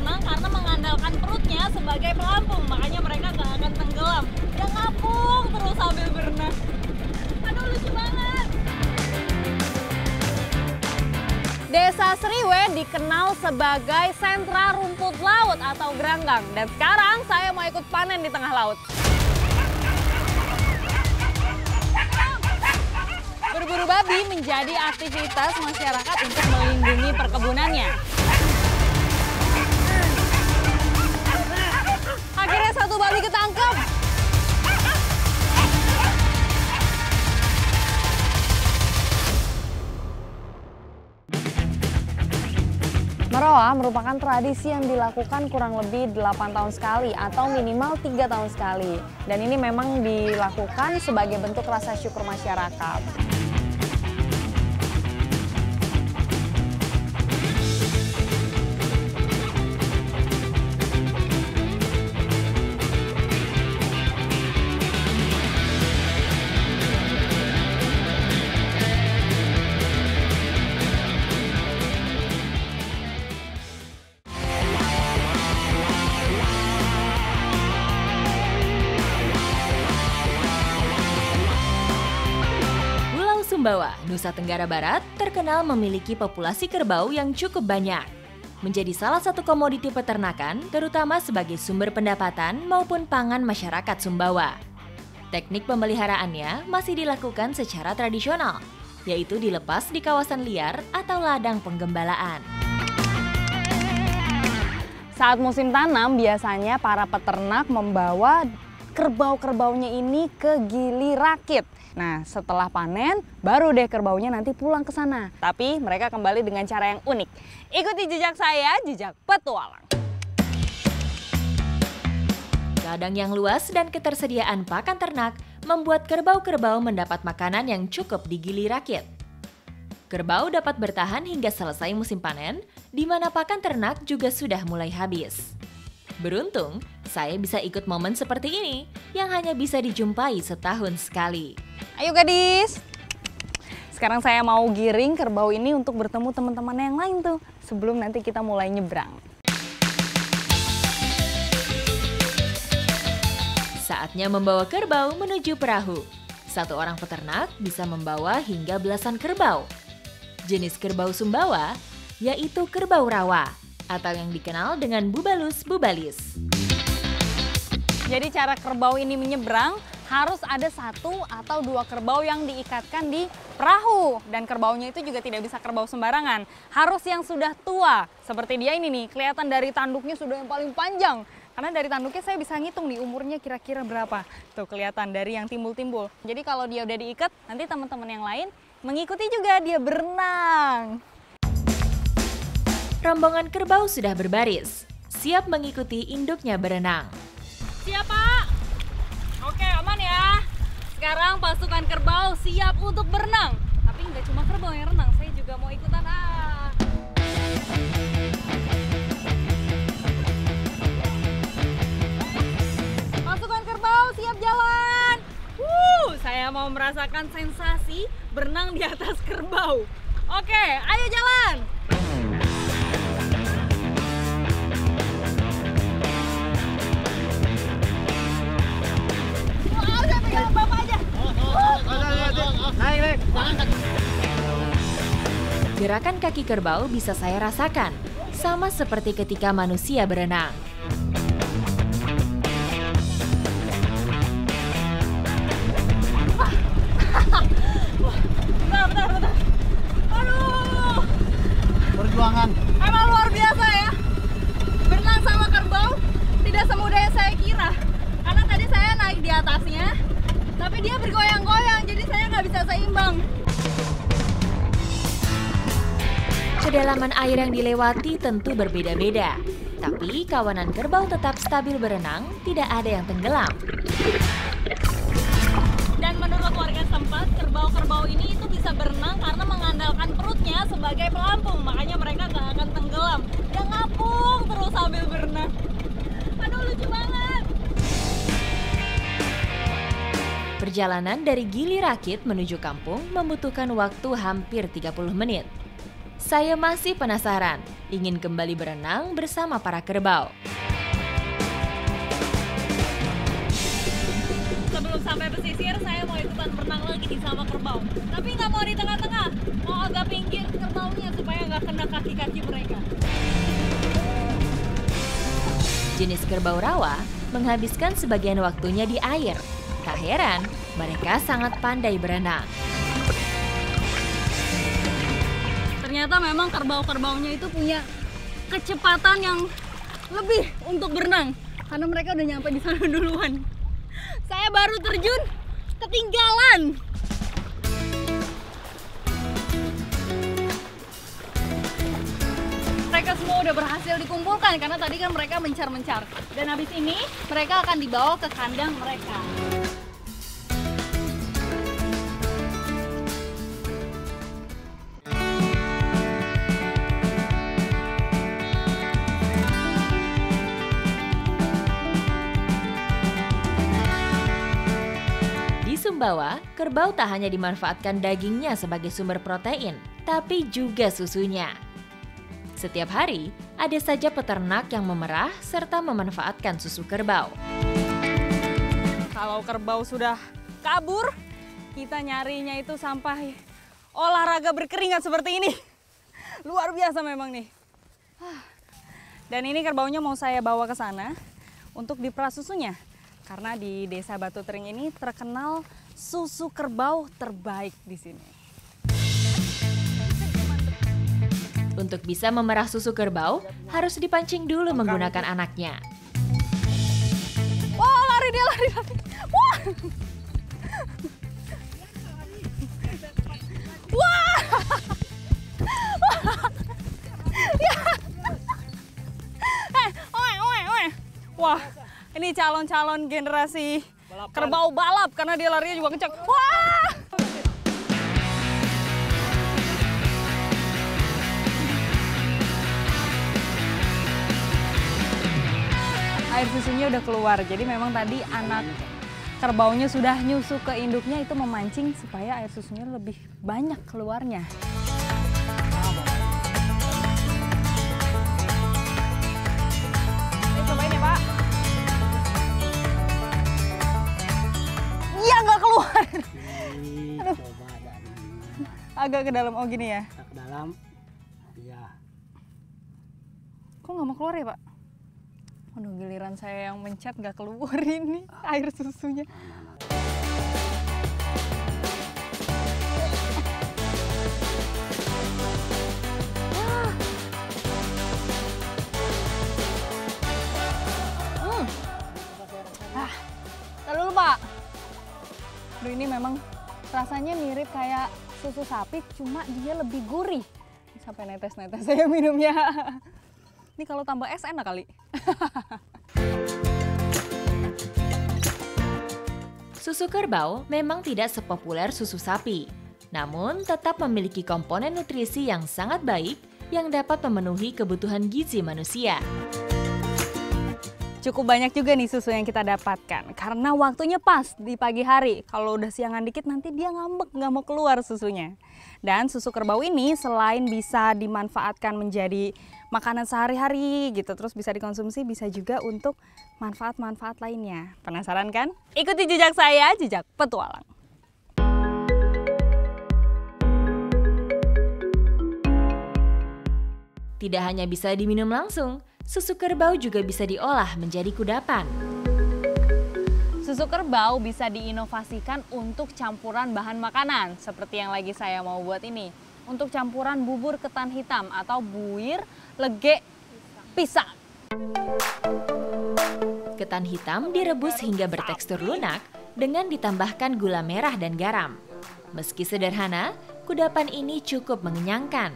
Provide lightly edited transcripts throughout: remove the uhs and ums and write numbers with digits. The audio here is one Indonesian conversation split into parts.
berenang karena mengandalkan perutnya sebagai pelampung. Makanya mereka nggak akan tenggelam. Dia ngapung terus sambil berenang. Aduh, lucu banget. Desa Sriwe dikenal sebagai sentra rumput laut atau geranggang. Dan sekarang saya mau ikut panen di tengah laut. Berburu babi menjadi aktivitas masyarakat untuk melindungi perkebunannya. Akhirnya satu babi ketangkep. Meroa merupakan tradisi yang dilakukan kurang lebih 8 tahun sekali atau minimal 3 tahun sekali. Dan ini memang dilakukan sebagai bentuk rasa syukur masyarakat. Sumbawa, Nusa Tenggara Barat, terkenal memiliki populasi kerbau yang cukup banyak. Menjadi salah satu komoditi peternakan, terutama sebagai sumber pendapatan maupun pangan masyarakat Sumbawa. Teknik pemeliharaannya masih dilakukan secara tradisional, yaitu dilepas di kawasan liar atau ladang penggembalaan. Saat musim tanam, biasanya para peternak membawa kerbau-kerbaunya ini ke Gili Rakit. Nah, setelah panen, baru deh kerbaunya nanti pulang ke sana. Tapi mereka kembali dengan cara yang unik. Ikuti jejak saya, jejak petualang. Ladang yang luas dan ketersediaan pakan ternak membuat kerbau-kerbau mendapat makanan yang cukup di Gili Rakit. Kerbau dapat bertahan hingga selesai musim panen, di mana pakan ternak juga sudah mulai habis. Beruntung, saya bisa ikut momen seperti ini yang hanya bisa dijumpai setahun sekali. Ayo gadis! Sekarang saya mau giring kerbau ini untuk bertemu teman-teman yang lain tuh, sebelum nanti kita mulai nyebrang. Saatnya membawa kerbau menuju perahu. Satu orang peternak bisa membawa hingga belasan kerbau. Jenis kerbau Sumbawa yaitu kerbau rawa, atau yang dikenal dengan bubalus-bubalis. Jadi cara kerbau ini menyeberang harus ada 1 atau 2 kerbau yang diikatkan di perahu. Dan kerbaunya itu juga tidak bisa kerbau sembarangan. Harus yang sudah tua. Seperti dia ini nih, kelihatan dari tanduknya sudah yang paling panjang. Karena dari tanduknya saya bisa ngitung nih umurnya kira-kira berapa. Tuh kelihatan dari yang timbul-timbul. Jadi kalau dia udah diikat, nanti teman-teman yang lain mengikuti juga dia berenang. Rombongan kerbau sudah berbaris, siap mengikuti induknya berenang. Siap, Pak. Oke, aman ya. Sekarang pasukan kerbau siap untuk berenang. Tapi nggak cuma kerbau yang renang, saya juga mau ikutan. Pasukan kerbau siap jalan. Saya mau merasakan sensasi berenang di atas kerbau. Oke, ayo jalan. Gerakan kaki kerbau bisa saya rasakan, sama seperti ketika manusia berenang. Bentar. Aduh. Perjuangan. Emang luar biasa ya. Berenang sama kerbau tidak semudah yang saya kira. Karena tadi saya naik di atasnya, tapi dia bergoyang-goyang, jadi saya nggak bisa seimbang. Kedalaman air yang dilewati tentu berbeda-beda, tapi kawanan kerbau tetap stabil berenang, tidak ada yang tenggelam. Dan menurut warga setempat, kerbau-kerbau ini itu bisa berenang karena mengandalkan perutnya sebagai pelampung. Makanya mereka nggak akan tenggelam. Dia ngapung terus sambil berenang. Aduh, lucu banget. Perjalanan dari Gili Rakit menuju kampung membutuhkan waktu hampir 30 menit. Saya masih penasaran, ingin kembali berenang bersama para kerbau. Sebelum sampai pesisir, saya mau ikutan berenang lagi nih sama kerbau. Tapi nggak mau di tengah-tengah, mau agak pinggir kerbaunya supaya nggak kena kaki-kaki mereka. Jenis kerbau rawa menghabiskan sebagian waktunya di air. Tak heran, mereka sangat pandai berenang. Ternyata memang kerbau-kerbaunya itu punya kecepatan yang lebih untuk berenang. Karena mereka udah nyampe di sana duluan. Saya baru terjun, ketinggalan. Mereka semua udah berhasil dikumpulkan karena tadi kan mereka mencar-mencar. Dan habis ini mereka akan dibawa ke kandang mereka. Di Sumbawa, kerbau tak hanya dimanfaatkan dagingnya sebagai sumber protein, tapi juga susunya. Setiap hari, ada saja peternak yang memerah serta memanfaatkan susu kerbau. Kalau kerbau sudah kabur, kita nyarinya itu sampai olahraga berkeringat seperti ini. Luar biasa memang nih. Dan ini kerbaunya mau saya bawa ke sana untuk diperah susunya. Karena di Desa Batu Tering ini terkenal susu kerbau terbaik di sini. Untuk bisa memerah susu kerbau, harus dipancing dulu menggunakan anaknya. Wah, lari dia, lari. Wah! Wah! Wah, ini calon-calon generasi kerbau balap karena dia larinya juga kencang. Wah! Air susunya udah keluar, jadi memang tadi anak kerbaunya sudah nyusu ke induknya itu memancing supaya air susunya lebih banyak keluarnya. Cobain ya, Pak. Iya, nggak keluar. Aduh. Agak ke dalam, oh gini ya? Ke dalam, iya. Kok nggak mau keluar ya, Pak? Aduh, giliran saya yang mencet nggak keluar ini air susunya. Tahan dulu, Pak. Aduh, ini memang rasanya mirip kayak susu sapi, cuma dia lebih gurih. Sampai netes-netes saya minumnya. Ini kalau tambah es enak kali. Susu kerbau memang tidak sepopuler susu sapi, namun tetap memiliki komponen nutrisi yang sangat baik yang dapat memenuhi kebutuhan gizi manusia. Cukup banyak juga nih susu yang kita dapatkan karena waktunya pas di pagi hari. Kalau udah siangan dikit nanti dia ngambek, nggak mau keluar susunya. Dan susu kerbau ini selain bisa dimanfaatkan menjadi makanan sehari-hari gitu, terus bisa dikonsumsi, bisa juga untuk manfaat-manfaat lainnya. Penasaran kan? Ikuti jejak saya, jejak petualang. Tidak hanya bisa diminum langsung, susu kerbau juga bisa diolah menjadi kudapan. Susu kerbau bisa diinovasikan untuk campuran bahan makanan, seperti yang lagi saya mau buat ini. Untuk campuran bubur ketan hitam atau buir lege pisang. Ketan hitam direbus hingga bertekstur lunak dengan ditambahkan gula merah dan garam. Meski sederhana, kudapan ini cukup mengenyangkan.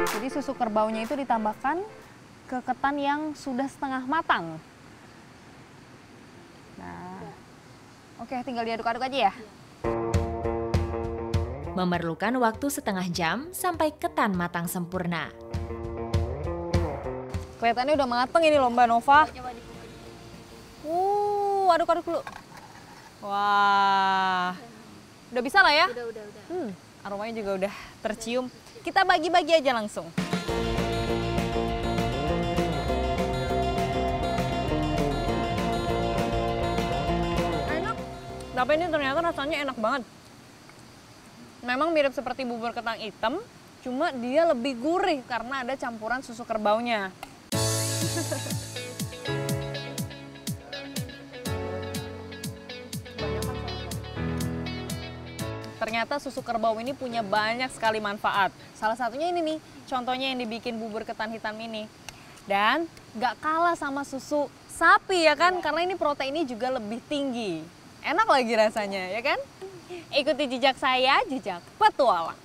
Jadi susu kerbaunya itu ditambahkan ke ketan yang sudah setengah matang. Nah, oke, tinggal diaduk-aduk aja ya. Memerlukan waktu setengah jam sampai ketan matang sempurna. Kelihatannya udah mateng ini loh Mbak Nova. Aduk-aduk dulu. Wah. Udah bisa lah ya? Udah. Aromanya juga udah tercium. Kita bagi-bagi aja langsung. Enak. Tapi ini ternyata rasanya enak banget. Memang mirip seperti bubur ketan hitam, cuma dia lebih gurih karena ada campuran susu kerbaunya. Ternyata susu kerbau ini punya banyak sekali manfaat. Salah satunya ini nih, contohnya yang dibikin bubur ketan hitam ini. Dan gak kalah sama susu sapi ya kan, karena ini proteinnya juga lebih tinggi. Enak lagi rasanya ya kan? Ikuti jejak saya, jejak petualang.